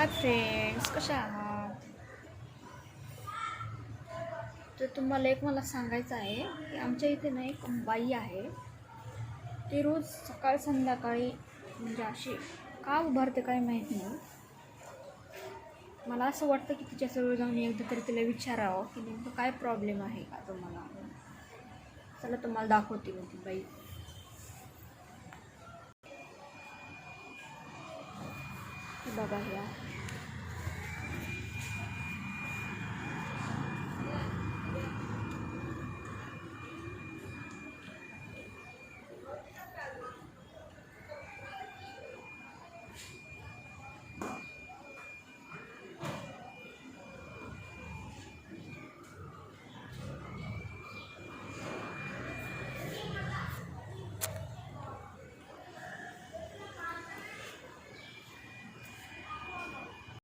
Hi friends, कशा आहात? तर तुम्हाला मला सांगायचं आहे की आमच्या इथे ना एक बाई आहे. ती रोज सकाळ संध्याकाळी म्हणजे अशी का उभारते काय माहीत नाही. मला असं वाटतं की तिच्याजवळ जाऊन एकदा तरी तिला विचारावं की नेमकं काय प्रॉब्लेम आहे का तुम्हाला. चला तुम्हाला दाखवते मी ती बाई. बघा ह्या